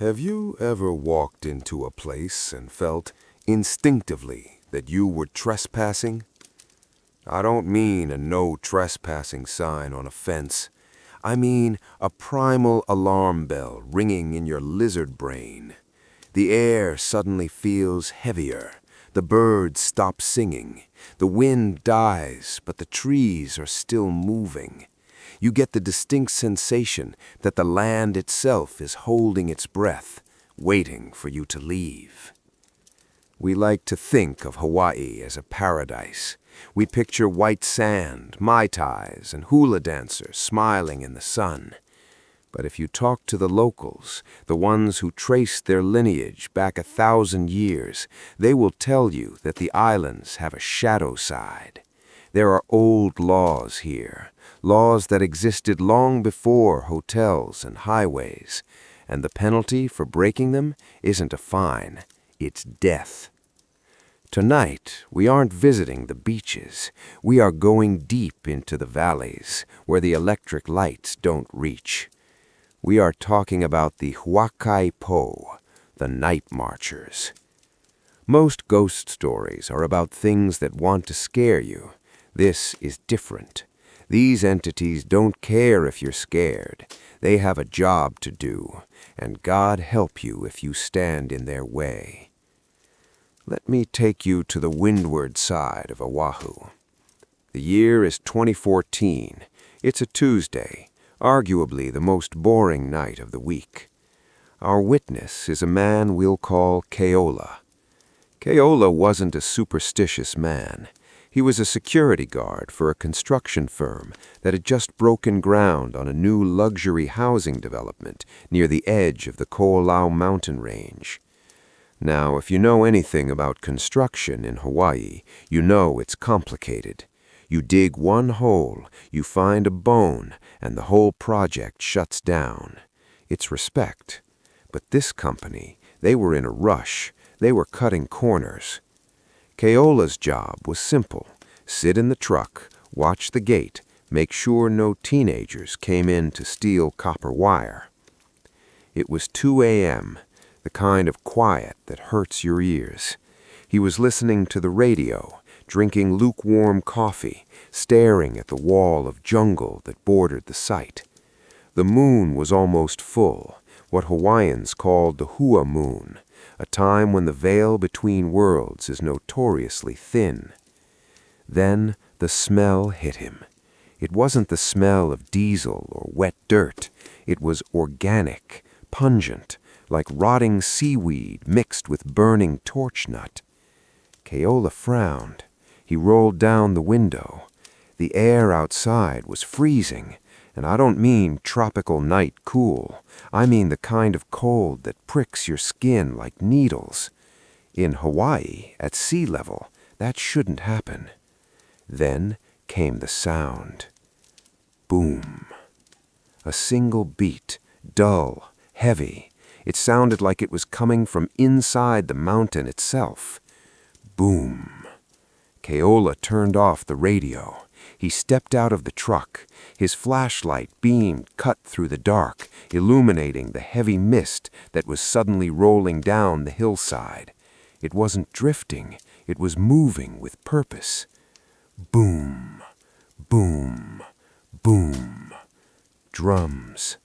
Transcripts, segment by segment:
Have you ever walked into a place and felt instinctively that you were trespassing? I don't mean a no trespassing sign on a fence. I mean a primal alarm bell ringing in your lizard brain. The air suddenly feels heavier. The birds stop singing. The wind dies, but the trees are still moving. You get the distinct sensation that the land itself is holding its breath, waiting for you to leave. We like to think of Hawaii as a paradise. We picture white sand, mai tais, and hula dancers smiling in the sun. But if you talk to the locals, the ones who traced their lineage back 1,000 years, they will tell you that the islands have a shadow side. There are old laws here, laws that existed long before hotels and highways, and the penalty for breaking them isn't a fine, it's death. Tonight, we aren't visiting the beaches. We are going deep into the valleys, where the electric lights don't reach. We are talking about the Huaka'i Pō, the night marchers. Most ghost stories are about things that want to scare you. This is different. These entities don't care if you're scared. They have a job to do, and God help you if you stand in their way. Let me take you to the windward side of Oahu. The year is 2014. It's a Tuesday, arguably the most boring night of the week. Our witness is a man we'll call Keola. Keola wasn't a superstitious man. He was a security guard for a construction firm that had just broken ground on a new luxury housing development near the edge of the Keola mountain range. Now, if you know anything about construction in Hawaii, you know it's complicated. You dig one hole, you find a bone, and the whole project shuts down. It's respect. But this company, they were in a rush. They were cutting corners. Keola's job was simple. Sit in the truck, watch the gate, make sure no teenagers came in to steal copper wire. It was 2 a.m., the kind of quiet that hurts your ears. He was listening to the radio, drinking lukewarm coffee, staring at the wall of jungle that bordered the site. The moon was almost full, what Hawaiians called the hua moon, a time when the veil between worlds is notoriously thin. Then the smell hit him. It wasn't the smell of diesel or wet dirt. It was organic, pungent, like rotting seaweed mixed with burning torch nut. Keola frowned. He rolled down the window. The air outside was freezing, and I don't mean tropical night cool. I mean the kind of cold that pricks your skin like needles. In Hawaii, at sea level, that shouldn't happen. Then came the sound. Boom. A single beat, dull, heavy. It sounded like it was coming from inside the mountain itself. Boom. Keola turned off the radio. He stepped out of the truck. His flashlight beam cut through the dark, illuminating the heavy mist that was suddenly rolling down the hillside. It wasn't drifting. It was moving with purpose. Boom, boom, boom. Drums.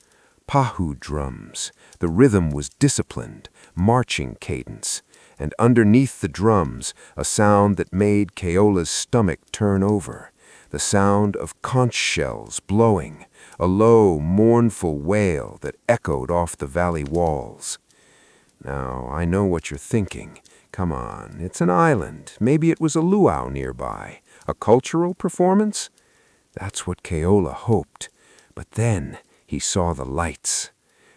Pahu drums. The rhythm was disciplined, marching cadence. And underneath the drums, a sound that made Keola's stomach turn over. The sound of conch shells blowing, a low, mournful wail that echoed off the valley walls. Now, I know what you're thinking. Come on, it's an island. Maybe it was a luau nearby. A cultural performance? That's what Keola hoped. But then he saw the lights.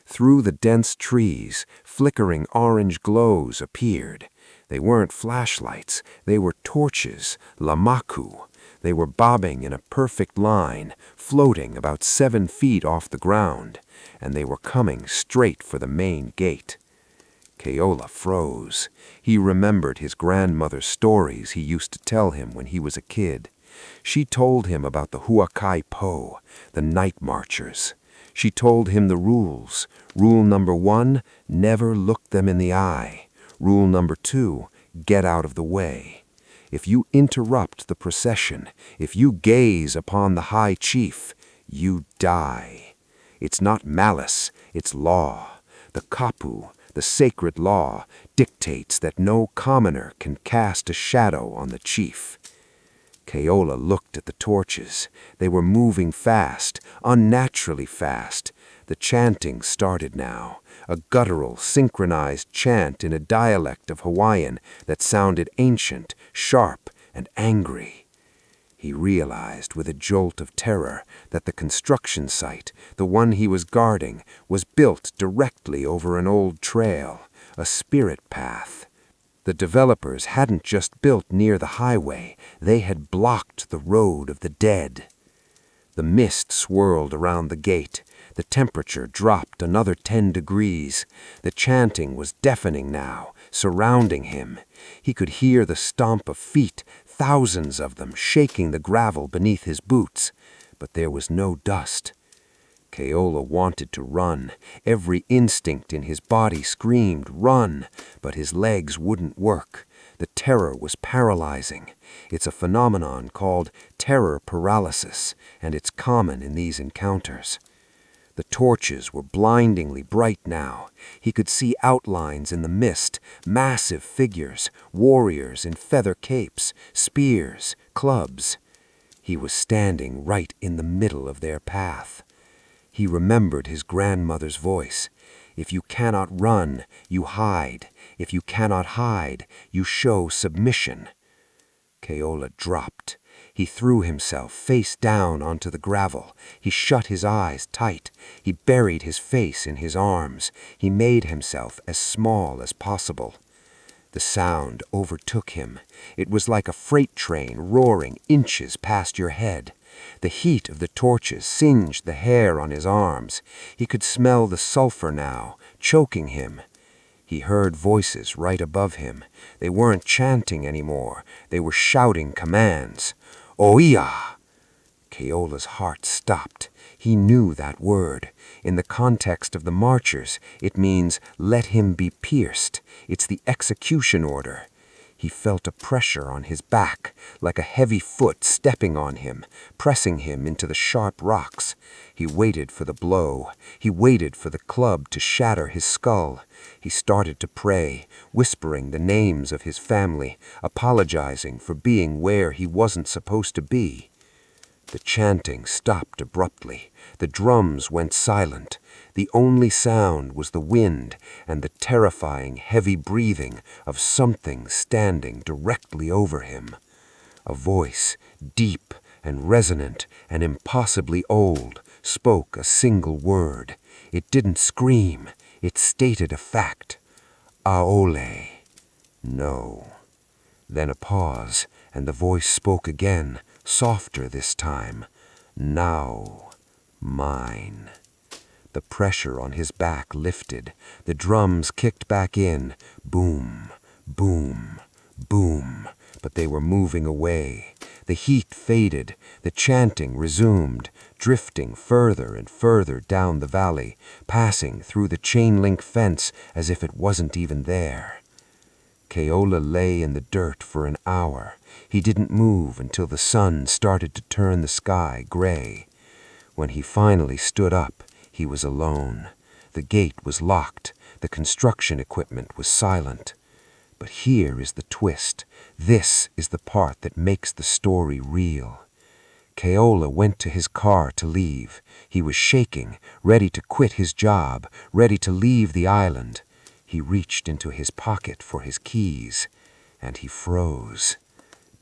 Through the dense trees, flickering orange glows appeared. They weren't flashlights. They were torches, lamaku. They were bobbing in a perfect line, floating about 7 feet off the ground, and they were coming straight for the main gate. Keola froze. He remembered his grandmother's stories he used to tell him when he was a kid. She told him about the Huaka'i Pō, the night marchers. She told him the rules. Rule number 1, never look them in the eye. Rule number 2, get out of the way. If you interrupt the procession, if you gaze upon the high chief, you die. It's not malice, it's law. The kapu, the sacred law, dictates that no commoner can cast a shadow on the chief. Keola looked at the torches. They were moving fast, unnaturally fast. The chanting started now, a guttural, synchronized chant in a dialect of Hawaiian that sounded ancient, sharp, and angry. He realized with a jolt of terror that the construction site, the one he was guarding, was built directly over an old trail, a spirit path. The developers hadn't just built near the highway, they had blocked the road of the dead. The mist swirled around the gate. The temperature dropped another 10 degrees. The chanting was deafening now, surrounding him. He could hear the stomp of feet, thousands of them shaking the gravel beneath his boots. But there was no dust. Keola wanted to run. Every instinct in his body screamed, run, but his legs wouldn't work. The terror was paralyzing. It's a phenomenon called terror paralysis, and it's common in these encounters. The torches were blindingly bright now. He could see outlines in the mist, massive figures, warriors in feather capes, spears, clubs. He was standing right in the middle of their path. He remembered his grandmother's voice. If you cannot run, you hide. If you cannot hide, you show submission. Keola dropped. He threw himself face down onto the gravel. He shut his eyes tight. He buried his face in his arms. He made himself as small as possible. The sound overtook him. It was like a freight train roaring inches past your head. The heat of the torches singed the hair on his arms. He could smell the sulfur now, choking him. He heard voices right above him. They weren't chanting anymore. They were shouting commands. Oia! Keola's heart stopped. He knew that word. In the context of the marchers, it means let him be pierced. It's the execution order. He felt a pressure on his back, like a heavy foot stepping on him, pressing him into the sharp rocks. He waited for the blow. He waited for the club to shatter his skull. He started to pray, whispering the names of his family, apologizing for being where he wasn't supposed to be. The chanting stopped abruptly. The drums went silent. The only sound was the wind and the terrifying, heavy breathing of something standing directly over him. A voice, deep and resonant and impossibly old, spoke a single word. It didn't scream. It stated a fact. Aole. No. Then a pause, and the voice spoke again, softer this time. Now. Mine. The pressure on his back lifted. The drums kicked back in. Boom, boom, boom. But they were moving away. The heat faded. The chanting resumed, drifting further and further down the valley, passing through the chain-link fence as if it wasn't even there. Keola lay in the dirt for an hour. He didn't move until the sun started to turn the sky gray. When he finally stood up, he was alone. The gate was locked. The construction equipment was silent. But here is the twist. This is the part that makes the story real. Keola went to his car to leave. He was shaking, ready to quit his job, ready to leave the island. He reached into his pocket for his keys, and he froze.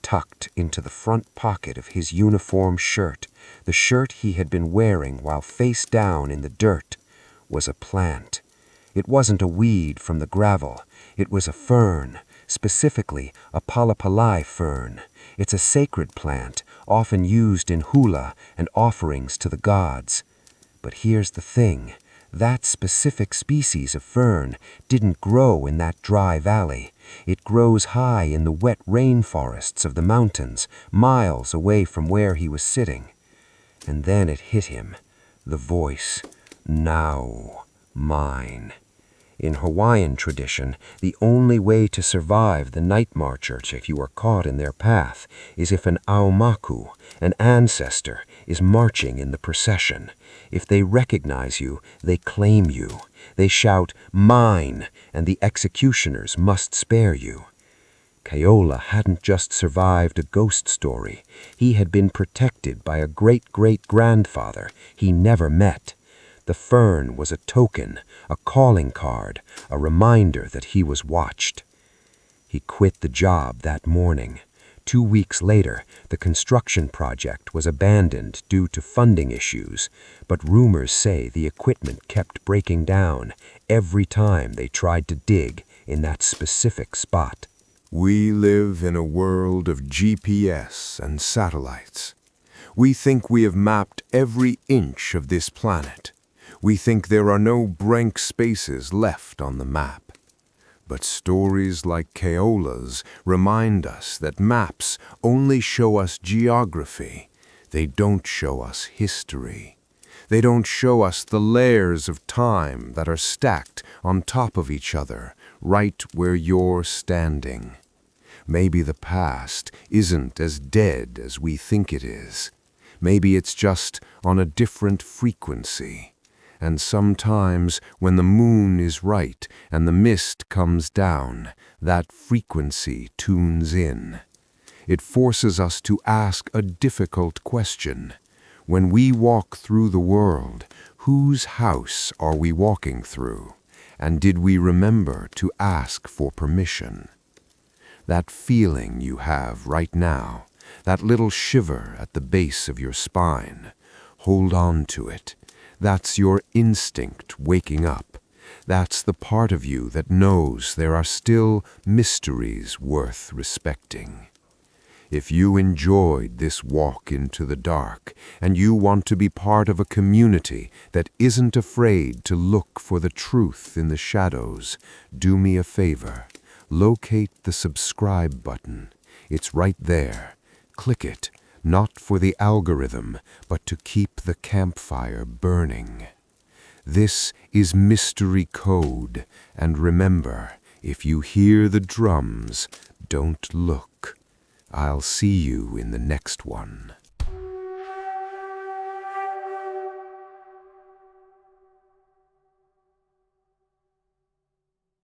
Tucked into the front pocket of his uniform shirt, the shirt he had been wearing while face down in the dirt, was a plant. It wasn't a weed from the gravel. It was a fern, specifically a palapalai fern. It's a sacred plant, often used in hula and offerings to the gods. But here's the thing. That specific species of fern didn't grow in that dry valley. It grows high in the wet rainforests of the mountains, miles away from where he was sitting. And then it hit him. The voice. Now, mine. In Hawaiian tradition, the only way to survive the night marchers if you are caught in their path is if an aumaku, an ancestor, is marching in the procession. If they recognize you, they claim you. They shout, "Mine," and the executioners must spare you. Keola hadn't just survived a ghost story. He had been protected by a great-great-grandfather he never met. The fern was a token, a calling card, a reminder that he was watched. He quit the job that morning. 2 weeks later, the construction project was abandoned due to funding issues, but rumors say the equipment kept breaking down every time they tried to dig in that specific spot. We live in a world of GPS and satellites. We think we have mapped every inch of this planet. We think there are no blank spaces left on the map. But stories like Keola's remind us that maps only show us geography. They don't show us history. They don't show us the layers of time that are stacked on top of each other, right where you're standing. Maybe the past isn't as dead as we think it is. Maybe it's just on a different frequency. And sometimes when the moon is right and the mist comes down, that frequency tunes in. It forces us to ask a difficult question. When we walk through the world, whose house are we walking through? And did we remember to ask for permission? That feeling you have right now, that little shiver at the base of your spine, hold on to it. That's your instinct waking up. That's the part of you that knows there are still mysteries worth respecting. If you enjoyed this walk into the dark and you want to be part of a community that isn't afraid to look for the truth in the shadows, do me a favor. Locate the subscribe button. It's right there. Click it, not for the algorithm, but to keep the campfire burning. This is Mystery Kode, and remember, if you hear the drums, don't look. I'll see you in the next one.